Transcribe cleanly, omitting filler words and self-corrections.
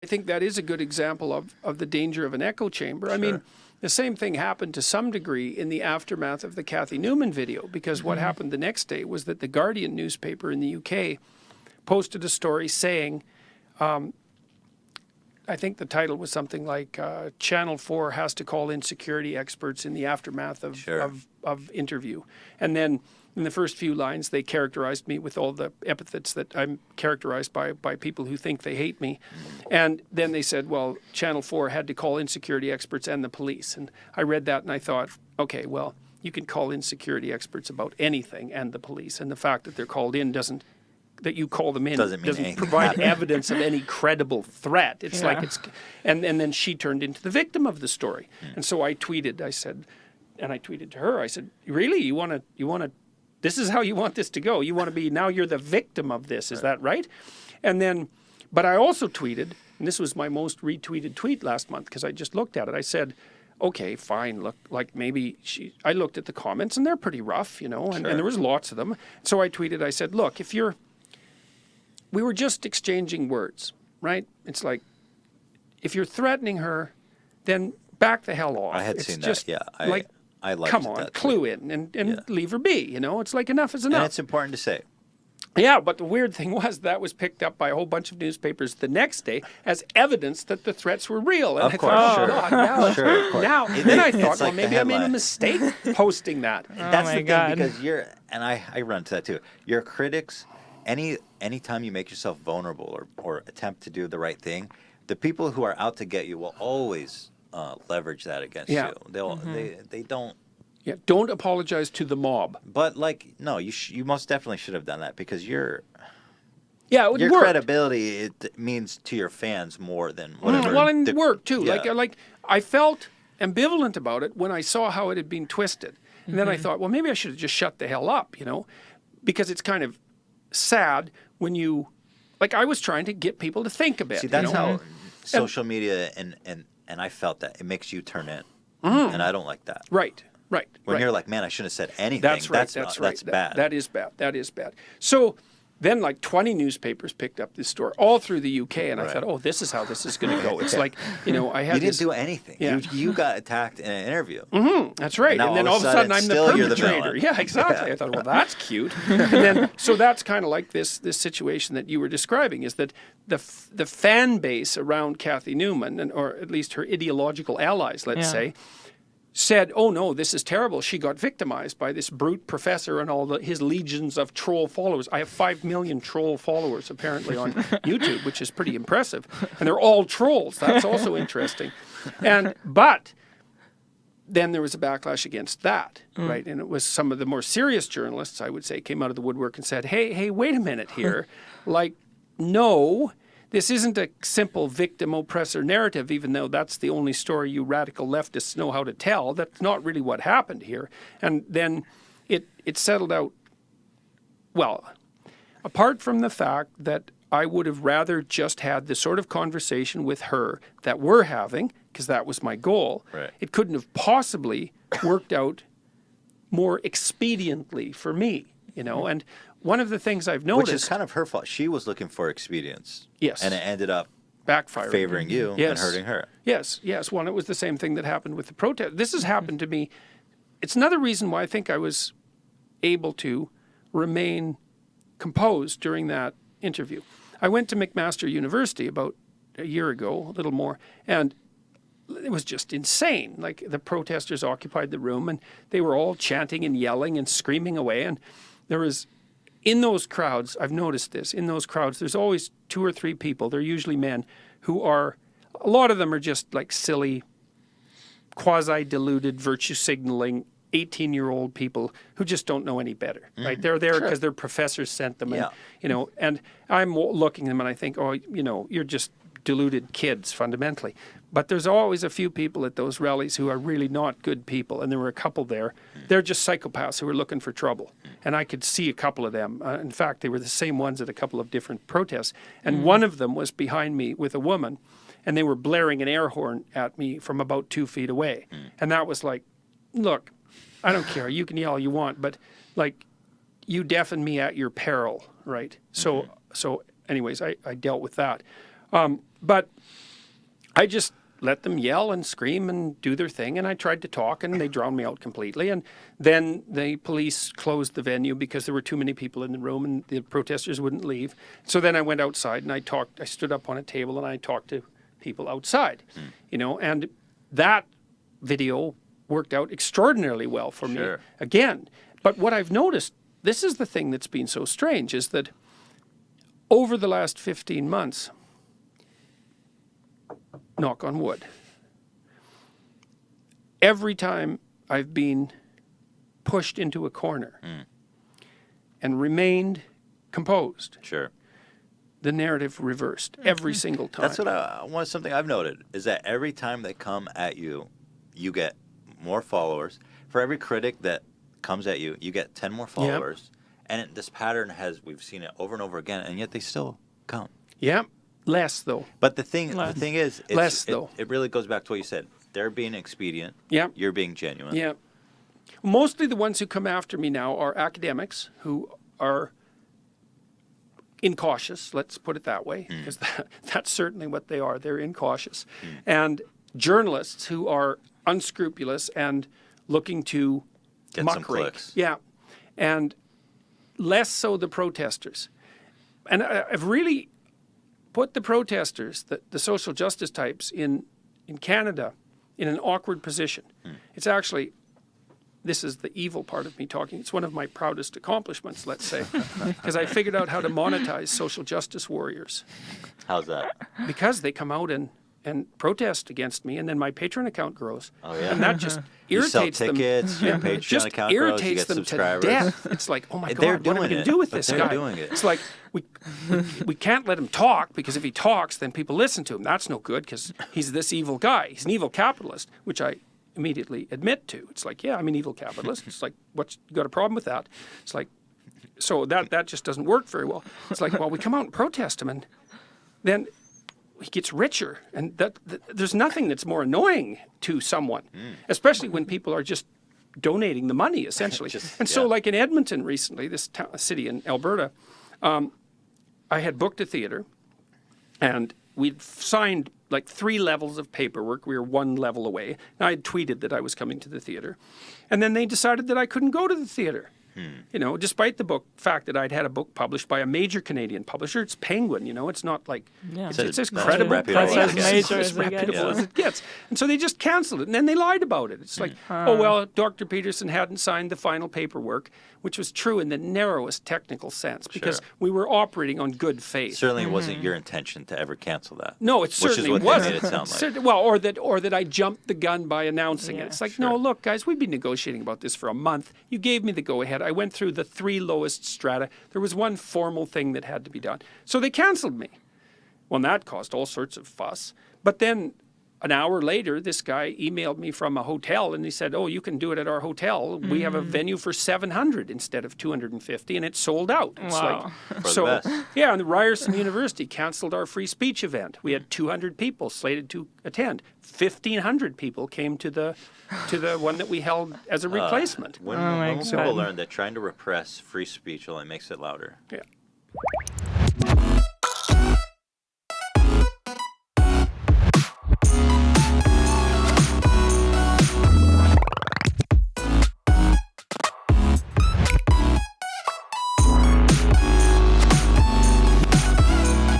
I think that is a good example of the danger of an echo chamber. Sure. I mean, the same thing happened to some degree in the aftermath of the Cathy Newman video, because what happened the next day was that the Guardian newspaper in the UK posted a story saying, I think the title was something like Channel 4 has to call in security experts in the aftermath of interview. And then in the first few lines, they characterized me with all the epithets that I'm characterized by people who think they hate me. And then they said, well, Channel 4 had to call in security experts and the police. And I read that and I thought, okay, well, you can call in security experts about anything and the police. And the fact that they're called in doesn't, that you call them in doesn't provide evidence of any credible threat. It's like it's, and then she turned into the victim of the story. And so I tweeted, I said, and I tweeted to her, I said, really, you want to, this is how you want this to go. You want to be, now you're the victim of this. Is that right? And then, but I also tweeted, and this was my most retweeted tweet last month because I just looked at it. I said, okay, fine, look, like maybe I looked at the comments and they're pretty rough, and there was lots of them. So I tweeted, I said, look, we were just exchanging words, right? It's like, if you're threatening her, then back the hell off. I had seen that, yeah. I liked come on, that clue in and leave her be, It's like enough is enough. And it's important to say. Yeah, but the weird thing was that was picked up by a whole bunch of newspapers the next day as evidence that the threats were real. And of course, God, now, then I thought, well, maybe I made a mistake posting that. That's the thing, because I run to that too. Your critics, anytime you make yourself vulnerable or attempt to do the right thing, the people who are out to get you will always leverage that against you. They don't. Yeah, don't apologize to the mob. But no, you most definitely should have done that, because your credibility, it means to your fans more than whatever. Well, and it worked too. Yeah. Like I felt ambivalent about it when I saw how it had been twisted, and then I thought, well, maybe I should have just shut the hell up, because it's kind of sad when you, I was trying to get people to think a bit. See, that's how social media and I felt that it makes you turn in, and I don't like that. Right. When you're like, man, I shouldn't have said anything. That's right. That's bad. That is bad. So then 20 newspapers picked up this story all through the UK, and I thought, oh, this is how this is going to go. It's like, I had You didn't do anything. Yeah. You got attacked in an interview. That's right. And then all of a sudden I'm the perpetrator. Yeah, exactly. I thought, well, that's cute. And then, so that's kind of like this situation that you were describing, is that the fan base around Cathy Newman, or at least her ideological allies, let's say, said, oh no, this is terrible. She got victimized by this brute professor and all his legions of troll followers. I have 5 million troll followers apparently on YouTube, which is pretty impressive. And they're all trolls. That's also interesting. But then there was a backlash against that, right? And it was some of the more serious journalists, I would say, came out of the woodwork and said, hey, wait a minute here. No, this isn't a simple victim-oppressor narrative, even though that's the only story you radical leftists know how to tell. That's not really what happened here. And then it settled out, well, apart from the fact that I would have rather just had the sort of conversation with her that we're having, because that was my goal. Right. It couldn't have possibly worked out more expediently for me, and one of the things I've noticed... Which is kind of her fault. She was looking for expedience. Yes. And it ended up backfiring, favoring you and hurting her. Yes. Well, it was the same thing that happened with the protest. This has happened to me. It's another reason why I think I was able to remain composed during that interview. I went to McMaster University about a year ago, a little more, and it was just insane. The protesters occupied the room, and they were all chanting and yelling and screaming away, and there was... In those crowds, I've noticed this, in those crowds, there's always 2 or 3 people, they're usually men, who are, a lot of them are just silly, quasi-deluded, virtue-signaling, 18-year-old people who just don't know any better, right? They're there because their professors sent them, and, and I'm looking at them and I think, oh, you're just deluded kids, fundamentally. But there's always a few people at those rallies who are really not good people, and there were a couple there. They're just psychopaths who were looking for trouble, and I could see a couple of them. In fact, they were the same ones at a couple of different protests, and one of them was behind me with a woman, and they were blaring an air horn at me from about 2 feet away. And that was like, look, I don't care. You can yell all you want, but you deafen me at your peril, right? So anyways, I dealt with that. But I just let them yell and scream and do their thing, and I tried to talk, and they drowned me out completely. And then the police closed the venue because there were too many people in the room, and the protesters wouldn't leave. So then I went outside, and I stood up on a table, and I talked to people outside, and that video worked out extraordinarily well for me again. But what I've noticed, this is the thing that's been so strange, is that over the last 15 months, knock on wood, every time I've been pushed into a corner and remained composed, the narrative reversed every single time. That's what something I've noted is that every time they come at you, you get more followers. For every critic that comes at you, you get 10 more followers. And this pattern we've seen it over and over again, and yet they still come. Yeah. Less, though. But the thing is, it really goes back to what you said. They're being expedient. Yeah. You're being genuine. Yeah. Mostly the ones who come after me now are academics who are incautious, let's put it that way, because that's certainly what they are. They're incautious. And journalists who are unscrupulous and looking to get some clicks. Yeah. And less so the protesters. And I've really put the protesters, the social justice types in Canada, in an awkward position. It's actually, this is the evil part of me talking, it's one of my proudest accomplishments, let's say, because I figured out how to monetize social justice warriors. How's that? Because they come out and protest against me, and then my Patreon account grows. Oh, yeah. And that just irritates them. You sell tickets, your Patreon just account grows, you irritates get them subscribers. to death. It's like, oh my They're God, what am I doing going it, to do with but this they're guy? doing it. It's like, we can't let him talk, because if he talks, then people listen to him. That's no good, because he's this evil guy. He's an evil capitalist, which I immediately admit to. It's like, yeah, I'm an evil capitalist. It's like, you got a problem with that? It's like, so that just doesn't work very well. It's like, well, we come out and protest him, and then he gets richer, and there's nothing that's more annoying to someone, especially when people are just donating the money, essentially. So like in Edmonton recently, this city in Alberta, I had booked a theater, and we'd signed like 3 levels of paperwork. We were 1 level away. And I had tweeted that I was coming to the theater, and then they decided that I couldn't go to the theater. Despite the fact that I'd had a book published by a major Canadian publisher. It's Penguin, it's not like, it's as credible, as reputable as it gets. And so they just canceled it, and then they lied about it. It's like, Dr. Peterson hadn't signed the final paperwork, which was true in the narrowest technical sense, because we were operating on good faith. Certainly wasn't your intention to ever cancel that. No, it certainly wasn't. wasn't. Made it sound like. Or that I jumped the gun by announcing it. It's like, no, look, guys, we've been negotiating about this for a month. You gave me the go-ahead. I went through the 3 lowest strata. There was one formal thing that had to be done. So they canceled me. Well, and that caused all sorts of fuss. But then an hour later, this guy emailed me from a hotel, and he said, oh, you can do it at our hotel. We have a venue for 700 instead of 250, and it's sold out. It's wow. And the Ryerson University canceled our free speech event. We had 200 people slated to attend. 1,500 people came to the one that we held as a replacement. When people learn that trying to repress free speech only makes it louder. Yeah.